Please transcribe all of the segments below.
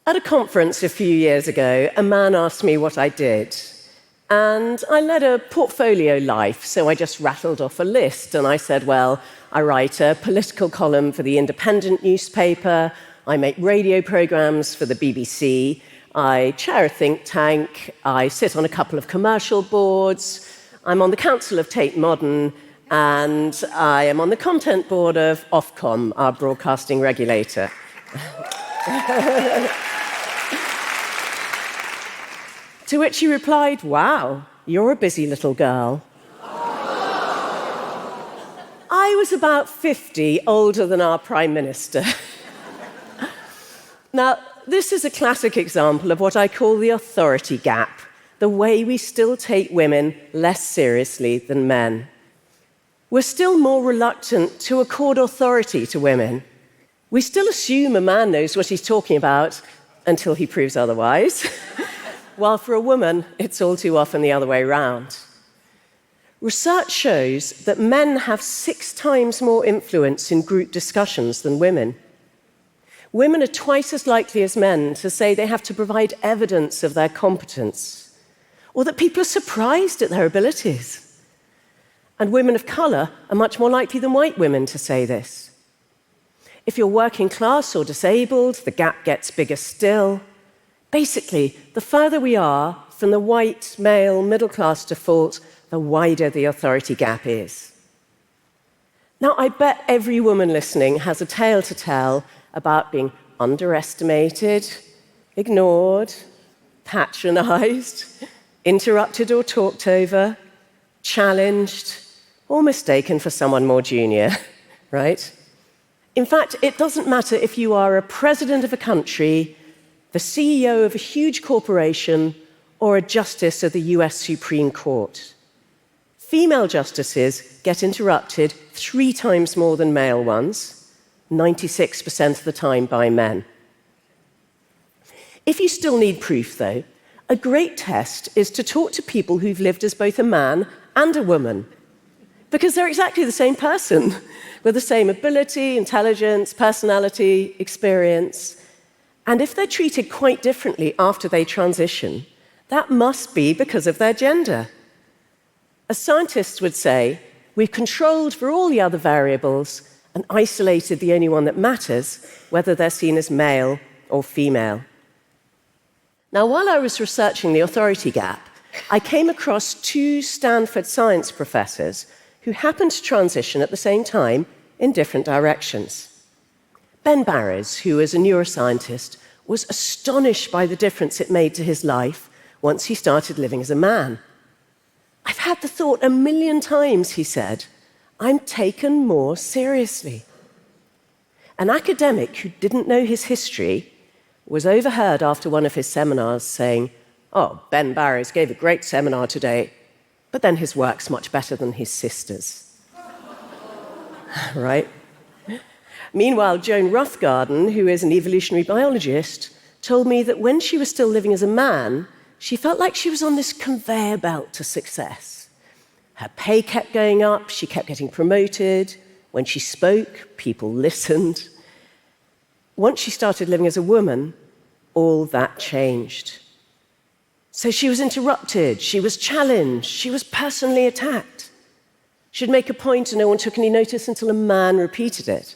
At a conference a few years ago, a man asked me what I did. And I led a portfolio life, so I just rattled off a list. And I said, well, I write a political column for the Independent newspaper, I make radio programs for the BBC, I chair a think tank, I sit on a couple of commercial boards, I'm on the council of Tate Modern, and I am on the content board of Ofcom, our broadcasting regulator. To which he replied, wow, you're a busy little girl. I was about 50, older than our Prime Minister. Now, this is a classic example of what I call the authority gap, the way we still take women less seriously than men. We're still more reluctant to accord authority to women. We still assume a man knows what he's talking about until he proves otherwise. While for a woman, it's all too often the other way around. Research shows that men have 6 times more influence in group discussions than women. Women are twice as likely as men to say they have to provide evidence of their competence, or that people are surprised at their abilities. And women of colour are much more likely than white women to say this. If you're working class or disabled, the gap gets bigger still. Basically, the further we are from the white, male, middle-class default, the wider the authority gap is. Now, I bet every woman listening has a tale to tell about being underestimated, ignored, patronised, interrupted or talked over, challenged, or mistaken for someone more junior, right? In fact, it doesn't matter if you are a president of a country, the CEO of a huge corporation, or a justice of the US Supreme Court. Female justices get interrupted 3 times more than male ones, 96% of the time by men. If you still need proof, though, a great test is to talk to people who've lived as both a man and a woman, because they're exactly the same person, with the same ability, intelligence, personality, experience. And if they're treated quite differently after they transition, that must be because of their gender. As scientists would say, we've controlled for all the other variables and isolated the only one that matters, whether they're seen as male or female. Now, while I was researching the authority gap, I came across 2 Stanford science professors who happened to transition at the same time in different directions. Ben Barres, who is a neuroscientist, was astonished by the difference it made to his life once he started living as a man. I've had the thought 1,000,000 times, he said, I'm taken more seriously. An academic who didn't know his history was overheard after one of his seminars saying, oh, Ben Barres gave a great seminar today, but then his work's much better than his sister's. Right? Meanwhile, Joan Roughgarden, who is an evolutionary biologist, told me that when she was still living as a man, she felt like she was on this conveyor belt to success. Her pay kept going up, she kept getting promoted. When she spoke, people listened. Once she started living as a woman, all that changed. So she was interrupted, she was challenged, she was personally attacked. She'd make a point and no one took any notice until a man repeated it.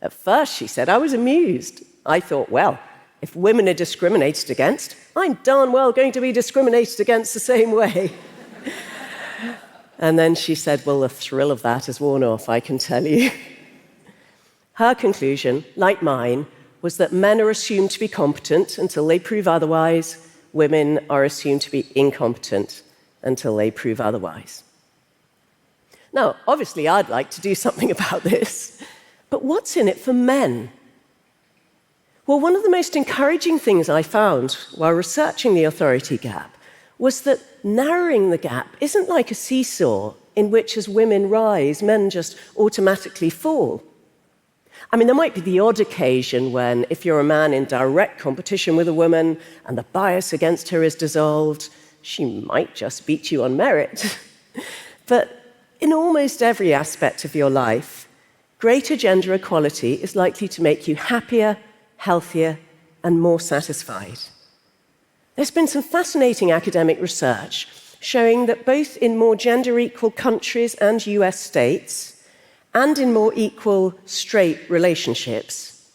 At first, she said, I was amused. I thought, well, if women are discriminated against, I'm darn well going to be discriminated against the same way. And then she said, well, the thrill of that has worn off, I can tell you. Her conclusion, like mine, was that men are assumed to be competent until they prove otherwise. Women are assumed to be incompetent until they prove otherwise. Now, obviously, I'd like to do something about this. But what's in it for men? Well, one of the most encouraging things I found while researching the authority gap was that narrowing the gap isn't like a seesaw in which as women rise, men just automatically fall. I mean, there might be the odd occasion when, if you're a man in direct competition with a woman and the bias against her is dissolved, she might just beat you on merit. But in almost every aspect of your life, greater gender equality is likely to make you happier, healthier, and more satisfied. There's been some fascinating academic research showing that both in more gender-equal countries and US states, and in more equal straight relationships,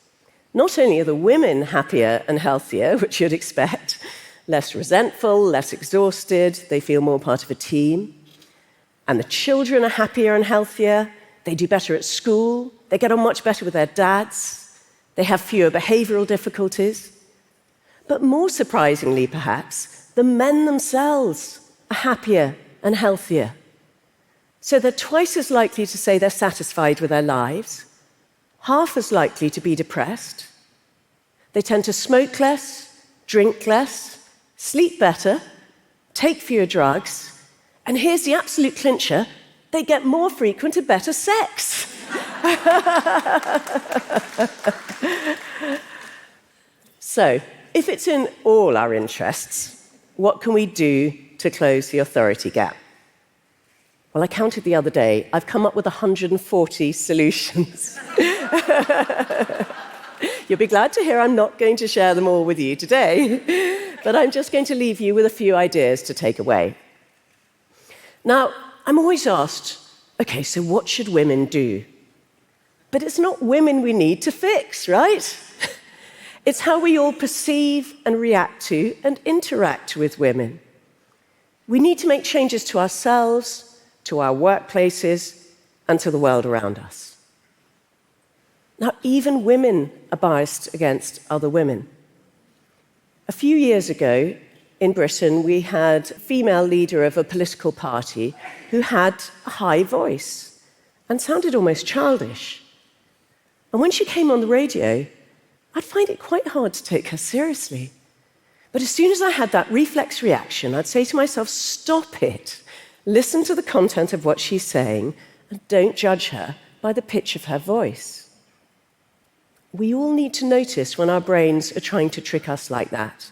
not only are the women happier and healthier, which you'd expect, less resentful, less exhausted, they feel more part of a team, and the children are happier and healthier, they do better at school, they get on much better with their dads, they have fewer behavioral difficulties. But more surprisingly, perhaps, the men themselves are happier and healthier. So they're twice as likely to say they're satisfied with their lives, half as likely to be depressed. They tend to smoke less, drink less, sleep better, take fewer drugs, and here's the absolute clincher, they get more frequent and better sex. So, if it's in all our interests, what can we do to close the authority gap? Well, I counted the other day. I've come up with 140 solutions. You'll be glad to hear I'm not going to share them all with you today, but I'm just going to leave you with a few ideas to take away. Now, I'm always asked, okay, so what should women do? But it's not women we need to fix, right? It's how we all perceive and react to and interact with women. We need to make changes to ourselves, to our workplaces, and to the world around us. Now, even women are biased against other women. A few years ago, in Britain, we had a female leader of a political party who had a high voice and sounded almost childish. And when she came on the radio, I'd find it quite hard to take her seriously. But as soon as I had that reflex reaction, I'd say to myself, stop it. Listen to the content of what she's saying, and don't judge her by the pitch of her voice. We all need to notice when our brains are trying to trick us like that.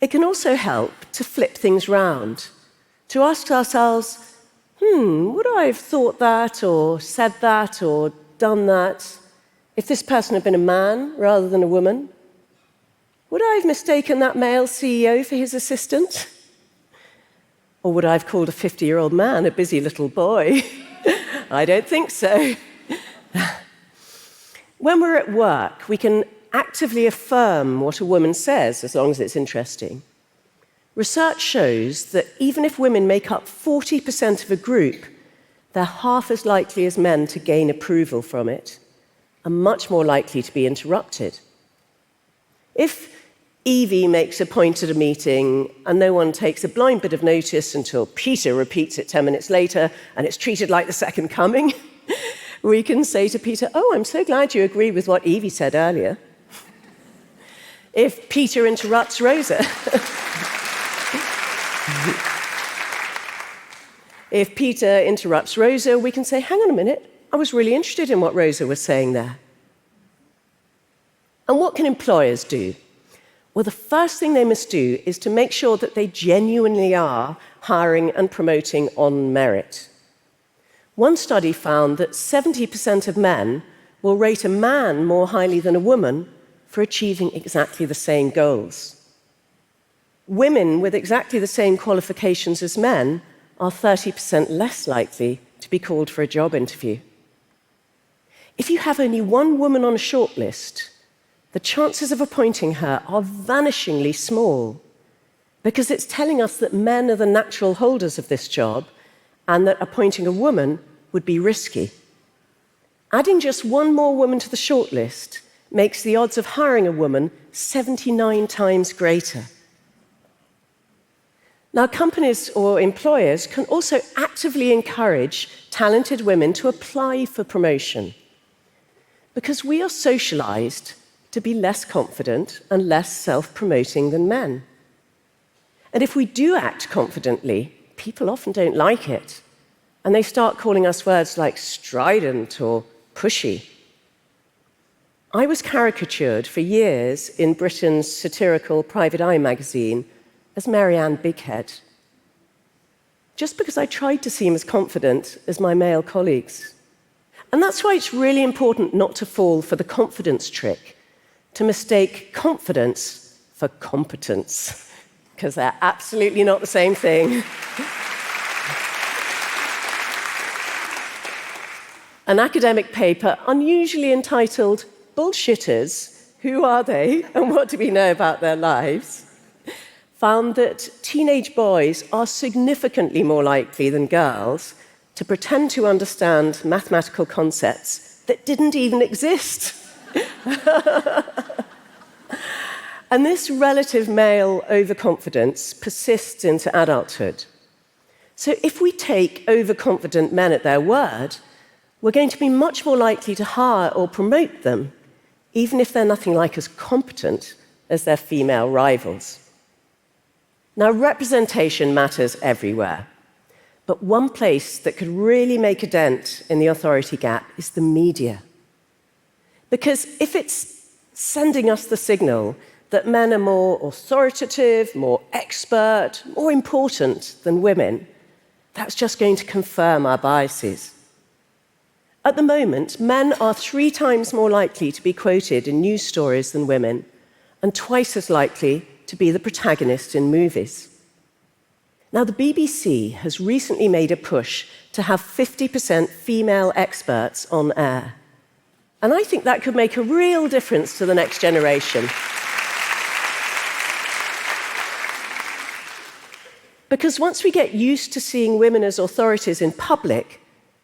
It can also help to flip things round, to ask ourselves, would I have thought that, or said that, or done that, if this person had been a man rather than a woman? Would I have mistaken that male CEO for his assistant? Or would I have called a 50-year-old man a busy little boy? I don't think so. When we're at work, we can actively affirm what a woman says, as long as it's interesting. Research shows that even if women make up 40% of a group, they're half as likely as men to gain approval from it, and much more likely to be interrupted. If Evie makes a point at a meeting and no one takes a blind bit of notice until Peter repeats it 10 minutes later and it's treated like the second coming, we can say to Peter, oh, I'm so glad you agree with what Evie said earlier. If Peter interrupts Rosa, if Peter interrupts Rosa, we can say, hang on a minute, I was really interested in what Rosa was saying there. And what can employers do? Well, the first thing they must do is to make sure that they genuinely are hiring and promoting on merit. One study found that 70% of men will rate a man more highly than a woman for achieving exactly the same goals. Women with exactly the same qualifications as men are 30% less likely to be called for a job interview. If you have only one woman on a shortlist, the chances of appointing her are vanishingly small, because it's telling us that men are the natural holders of this job and that appointing a woman would be risky. Adding just one more woman to the shortlist makes the odds of hiring a woman 79 times greater. Now, companies or employers can also actively encourage talented women to apply for promotion, because we are socialized to be less confident and less self-promoting than men. And if we do act confidently, people often don't like it, and they start calling us words like strident or pushy. I was caricatured for years in Britain's satirical Private Eye magazine as Marianne Bighead, just because I tried to seem as confident as my male colleagues. And that's why it's really important not to fall for the confidence trick, to mistake confidence for competence, because they're absolutely not the same thing. An academic paper unusually entitled "Bullshitters, Who Are They and What Do We Know About Their Lives?" found that teenage boys are significantly more likely than girls to pretend to understand mathematical concepts that didn't even exist. And this relative male overconfidence persists into adulthood. So if we take overconfident men at their word, we're going to be much more likely to hire or promote them, even if they're nothing like as competent as their female rivals. Now, representation matters everywhere, but one place that could really make a dent in the authority gap is the media. Because if it's sending us the signal that men are more authoritative, more expert, more important than women, that's just going to confirm our biases. At the moment, men are 3 times more likely to be quoted in news stories than women, and twice as likely to be the protagonist in movies. Now, the BBC has recently made a push to have 50% female experts on air. And I think that could make a real difference to the next generation. Because once we get used to seeing women as authorities in public,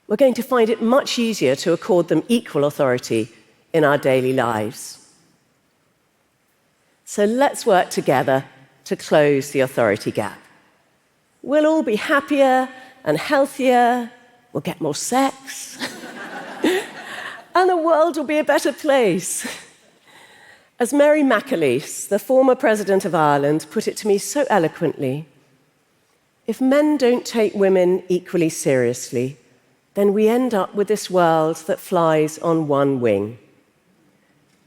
we're going to find it much easier to accord them equal authority in our daily lives. So let's work together to close the authority gap. We'll all be happier and healthier, we'll get more sex, and the world will be a better place. As Mary McAleese, the former President of Ireland, put it to me so eloquently, if men don't take women equally seriously, then we end up with this world that flies on one wing.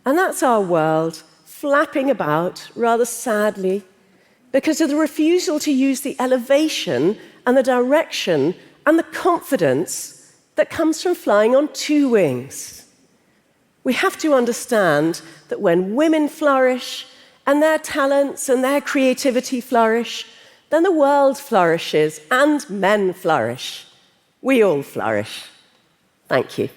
And that's our world, flapping about rather sadly because of the refusal to use the elevation and the direction and the confidence that comes from flying on 2 wings. We have to understand that when women flourish and their talents and their creativity flourish, then the world flourishes and men flourish. We all flourish. Thank you.